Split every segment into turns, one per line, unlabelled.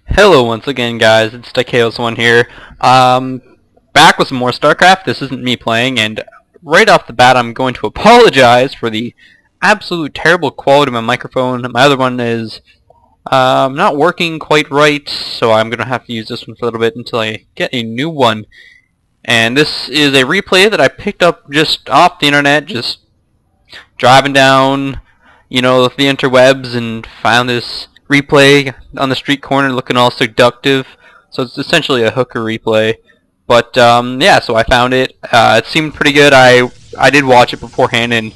Hello once again, guys. It's DikaiosOne here. Back with some more StarCraft. This isn't me playing, and right off the bat I'm going to apologize for the absolute terrible quality of my microphone. My other one is not working quite right, so I'm going to have to use this one for a little bit until I get a new one. And this is a replay that I picked up just off the internet, just driving down, the interwebs, and found this replay on the street corner looking all seductive. So it's essentially a hooker replay. But yeah, so I found it. It seemed pretty good. I did watch it beforehand, and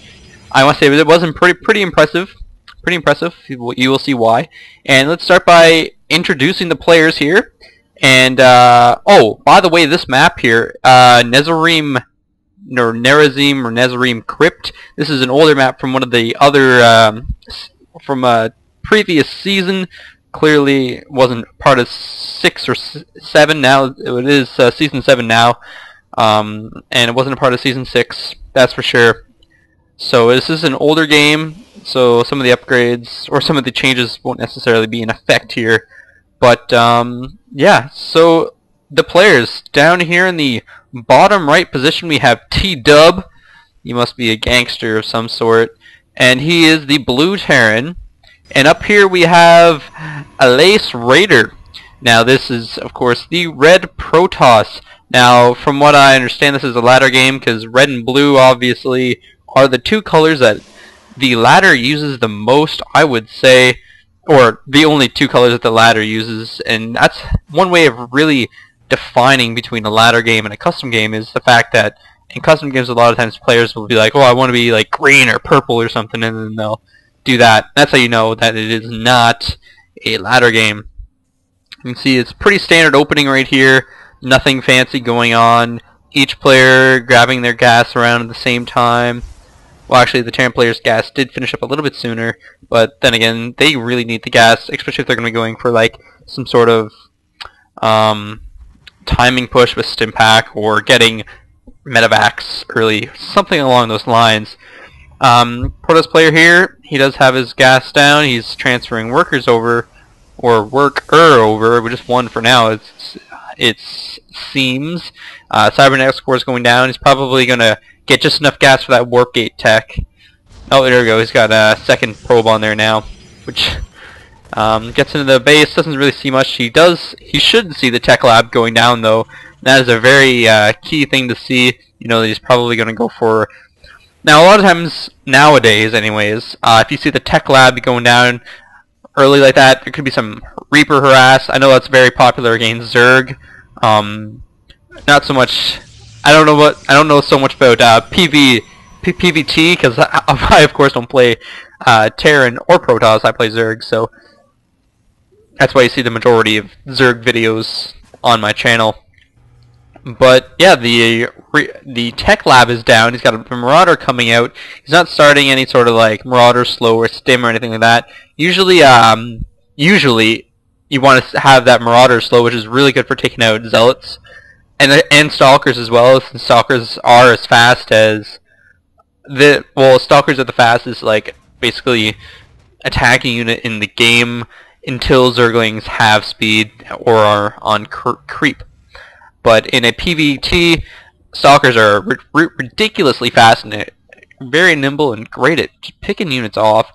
I must say it wasn't pretty impressive. Pretty impressive. You will see why. And let's start by introducing the players here. And oh, by the way, this map here, Nezarim Crypt. This is an older map from one of the other from a previous season. Clearly wasn't part of 6 or 7. Now it is season 7 now, and it wasn't a part of season 6. That's for sure. So this is an older game. So some of the upgrades or some of the changes won't necessarily be in effect here. But yeah, so the players down here in the bottom right position we have T-Dub. He must be a gangster of some sort, and he is the blue Terran. And up here we have AlaisRaider. Now this is of course the red Protoss. Now from what I understand, this is a ladder game because red and blue obviously are the two colors that the ladder uses the most, I would say. Or the only two colors that the ladder uses, and that's one way of really defining between a ladder game and a custom game, is the fact that in custom games a lot of times players will be like, oh, I want to be like green or purple or something, and then they'll do that. That's how you know that it is not a ladder game. You can see it's pretty standard opening right here, nothing fancy going on, each player grabbing their gas around at the same time. Well, actually, the Terran player's gas did finish up a little bit sooner, but then again, they really need the gas, especially if they're going to be going for like some sort of timing push with Stimpak or getting medevacs early, something along those lines. Protoss player here, he does have his gas down. He's transferring workers over, or worker over. We're just one for now. It seems. Cybernetics core is going down. He's probably going to get just enough gas for that warp gate tech. Oh, there we go. He's got a second probe on there now, which gets into the base. Doesn't really see much. He should see the tech lab going down though. That is a very key thing to see. You know that he's probably going to go for. Now, a lot of times nowadays, anyways, if you see the tech lab going down early like that, there could be some Reaper harass. I know that's very popular against Zerg. Not so much. I don't know so much about PvT because I of course don't play Terran or Protoss. I play Zerg, so that's why you see the majority of Zerg videos on my channel. But yeah, the tech lab is down. He's got a Marauder coming out. He's not starting any sort of like Marauder slow or stim or anything like that. Usually you want to have that Marauder slow, which is really good for taking out Zealots. And Stalkers as well. Since Stalkers are as fast as Stalkers are the fastest, like basically attacking unit in the game until Zerglings have speed or are on creep. But in a PvT, Stalkers are ridiculously fast and very nimble and great at picking units off.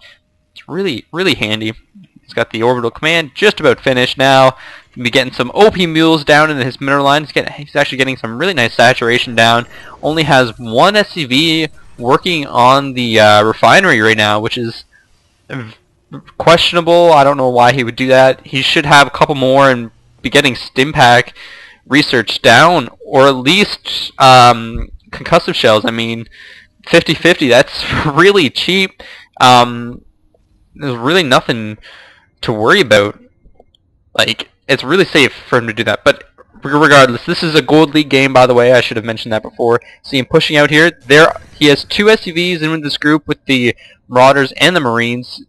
It's really handy. He's got the orbital command just about finished now. Be getting some OP mules down in his mineral line. He's actually getting some really nice saturation down. Only has one SCV working on the refinery right now, which is questionable. I don't know why he would do that. He should have a couple more and be getting Stimpak research down, or at least concussive shells. I mean, 50-50. That's really cheap. There's really nothing to worry about. Like, it's really safe for him to do that. But regardless, this is a Gold League game, by the way. I should have mentioned that before. See him pushing out here. He has 2 SCVs in this group with the Marauders and the Marines.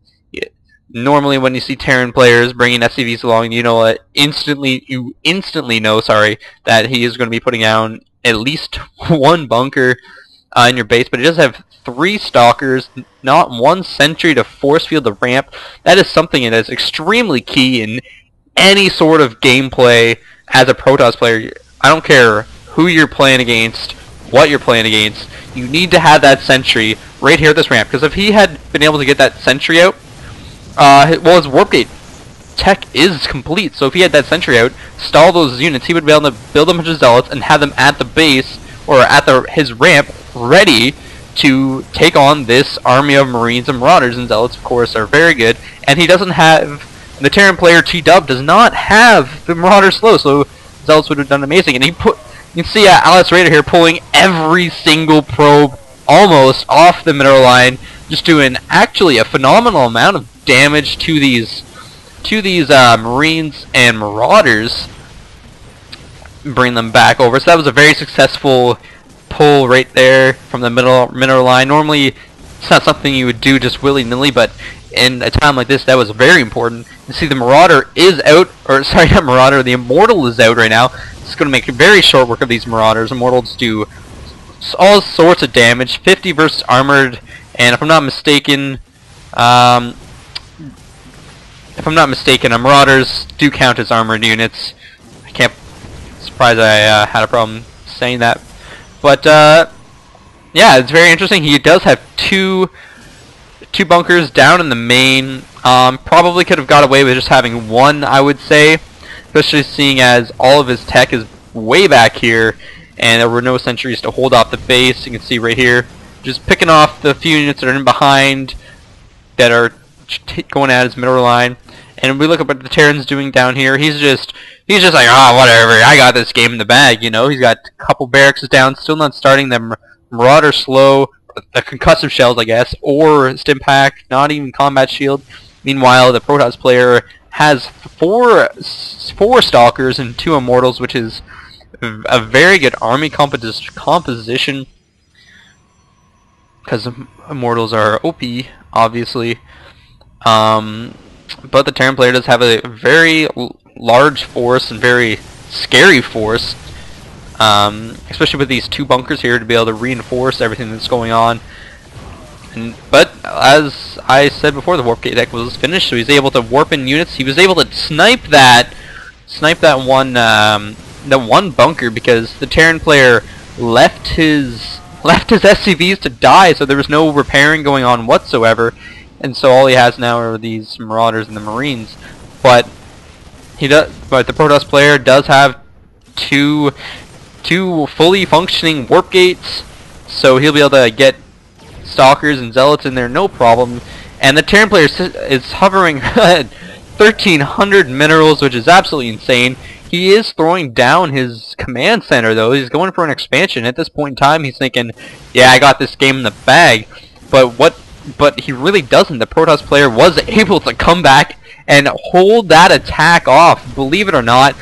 Normally, when you see Terran players bringing SCVs along, you instantly know, that he is going to be putting down at least one bunker in your base. But he does have 3 Stalkers, not 1 sentry to force field the ramp. That is something that is extremely key in any sort of gameplay as a Protoss player. I don't care who you're playing against, what you're playing against, you need to have that sentry right here at this ramp, because if he had been able to get that sentry out, well, his warp gate tech is complete, so if he had that sentry out, stall those units, he would be able to build a bunch of zealots and have them at the base, or at his ramp, ready to take on this army of Marines and Marauders. And zealots, of course, are very good, and he doesn't have, the Terran player T-Dub does not have the Marauders slow, so zealots would have done amazing. And you can see AlaisRaider here pulling every single probe almost off the mineral line, just doing actually a phenomenal amount of damage to these Marines and Marauders, bring them back over. So that was a very successful pull right there from the mineral line. Normally it's not something you would do just willy-nilly, but in a time like this that was very important. You see the Marauder is out, or sorry, not Marauder, the Immortal is out right now. It's going to make very short work of these Marauders. Immortals do all sorts of damage, 50 versus armored, and if I'm not mistaken, Marauders do count as armored units. I can't, surprised I had a problem saying that, but yeah, it's very interesting. He does have two bunkers down in the main. Probably could have got away with just having one, I would say, especially seeing as all of his tech is way back here, and there were no sentries to hold off the base. You can see right here, just picking off the few units that are in behind that are going at his middle line. And we look up at the Terran's doing down here. He's just like, oh, whatever, I got this game in the bag, you know. He's got a couple barracks down, still not starting the Marauder slow, the concussive shells, I guess, or stim pack, not even combat shield. Meanwhile, the Protoss player has four Stalkers and 2 Immortals, which is a very good army composition, because Immortals are OP, obviously. But the Terran player does have a very large force and very scary force, especially with these 2 bunkers here to be able to reinforce everything that's going on. But as I said before, the warp gate deck was finished, so he's able to warp in units. He was able to snipe that one bunker, because the Terran player left his SCVs to die, so there was no repairing going on whatsoever. And so all he has now are these Marauders and the Marines. But the Protoss player does have two fully functioning warp gates, so he'll be able to get Stalkers and Zealots in there no problem. And the Terran player is hovering at 1,300 minerals, which is absolutely insane. He is throwing down his command center, though. He's going for an expansion. At this point in time, he's thinking, yeah, I got this game in the bag. But he really doesn't. The Protoss player was able to come back and hold that attack off. Believe it or not,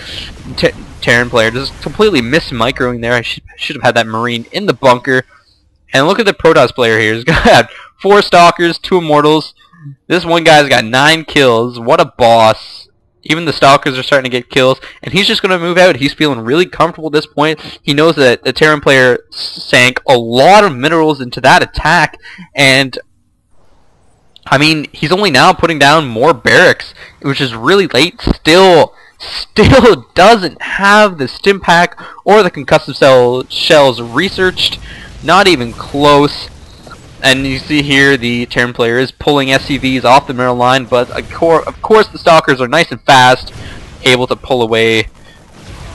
Terran player just completely microing there. I should have had that Marine in the bunker. And look at the Protoss player here. He's got 4 Stalkers, 2 Immortals. This one guy's got 9 kills. What a boss. Even the Stalkers are starting to get kills, and he's just going to move out. He's feeling really comfortable at this point. He knows that the Terran player sank a lot of minerals into that attack, and I mean, he's only now putting down more barracks, which is really late. Still doesn't have the stim pack or the concussive shells researched. Not even close. And you see here the Terran player is pulling SCVs off the middle line, but of course the Stalkers are nice and fast, able to pull away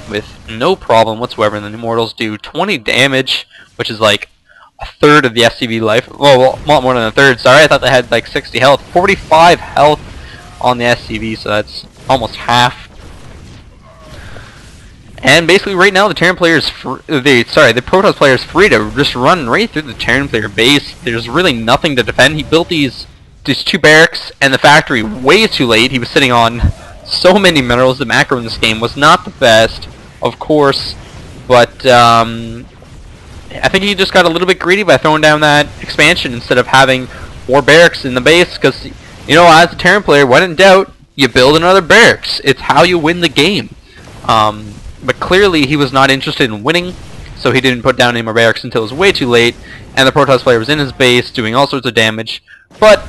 with no problem whatsoever. And the Immortals do 20 damage, which is like a third of the SCV life. Well, a lot more than a third. Sorry, I thought they had like 60 health. 45 health on the SCV, so that's almost half. And basically, right now, the Terran player is the Protoss player is free to just run right through the Terran player base. There's really nothing to defend. He built these 2 barracks and the factory way too late. He was sitting on so many minerals. The macro in this game was not the best, of course, but I think he just got a little bit greedy by throwing down that expansion instead of having more barracks in the base. Because, you know, as a Terran player, when in doubt, you build another barracks. It's how you win the game. But clearly he was not interested in winning, so he didn't put down any more barracks until it was way too late, and the Protoss player was in his base doing all sorts of damage. But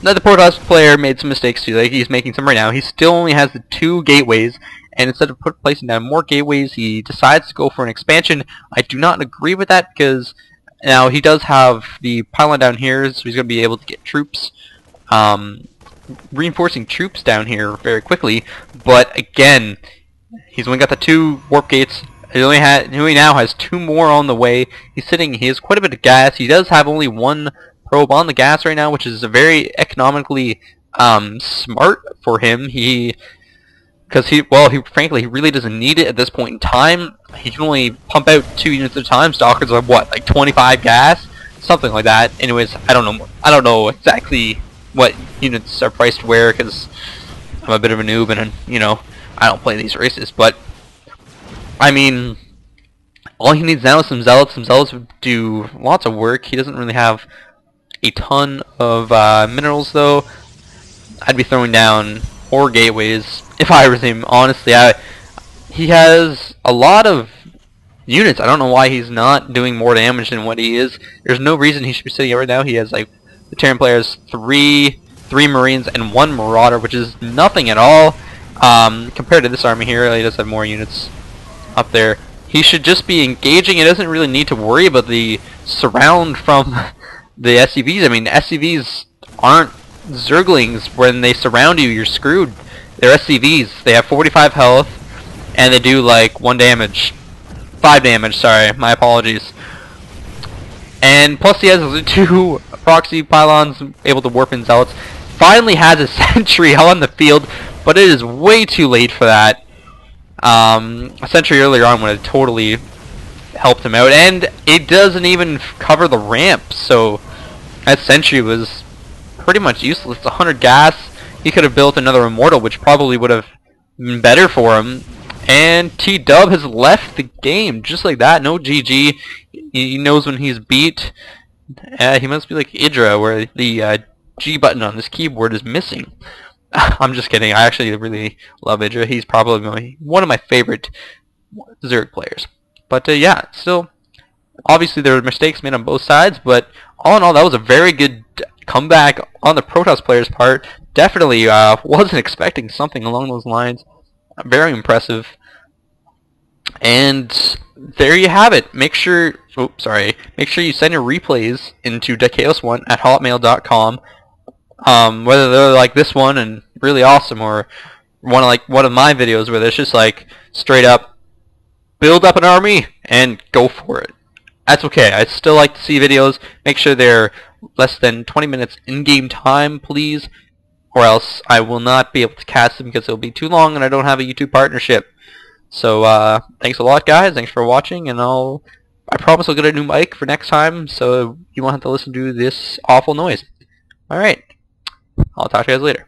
Now the Protoss player made some mistakes too, like he's making some right now. He still only has the 2 gateways, and instead of placing down more gateways, he decides to go for an expansion. I do not agree with that, because now he does have the pylon down here, so he's going to be able to get troops, reinforcing troops down here very quickly. But again, he's only got the 2 warp gates. He now has 2 more on the way. He has quite a bit of gas. He does have only 1 probe on the gas right now, which is a very economically smart for him. Because frankly, he really doesn't need it at this point in time. He can only pump out 2 units at a time. Stalkers are what, like 25 gas, something like that. Anyways, I don't know exactly what units are priced where, because I'm a bit of a noob and I don't play these races. But I mean, all he needs now is some zealots. Some zealots would do lots of work. He doesn't really have a ton of minerals, though. I'd be throwing down ore gateways if I was him. Honestly, he has a lot of units. I don't know why he's not doing more damage than what he is. There's no reason he should be sitting here right now. He has, like, the Terran player has three Marines and 1 Marauder, which is nothing at all compared to this army here. He does have more units up there. He should just be engaging. He doesn't really need to worry about the surround from the SCVs. I mean, SCVs aren't Zerglings. When they surround you, you're screwed. They're SCVs. They have 45 health, and they do like 5 damage, sorry, my apologies. And plus he has the 2 proxy pylons able to warp in zealots. Finally has a sentry on the field, but it is way too late for that. A sentry earlier on would have totally helped him out, and it doesn't even cover the ramp, so that sentry was pretty much useless. It's 100 gas. He could have built another immortal, which probably would have been better for him. And T-Dub has left the game just like that. No GG. He knows when he's beat. He must be like Idra, where the G button on this keyboard is missing. I'm just kidding. I actually really love Idra. He's probably one of my favorite Zerg players. But yeah, still, obviously there were mistakes made on both sides, but all in all, that was a very good comeback on the Protoss player's part. Definitely wasn't expecting something along those lines. Very impressive. And there you have it. Make sure you send your replays into DikaiosOne at hotmail.com. Whether they're like this one and really awesome, or one of my videos where there's just like straight up build up an army and go for it. That's okay. I'd still like to see videos. Make sure they're less than 20 minutes in-game time, please, or else I will not be able to cast them because it'll be too long and I don't have a YouTube partnership. So thanks a lot, guys. Thanks for watching, and I promise I'll get a new mic for next time, so you won't have to listen to this awful noise. Alright, I'll talk to you guys later.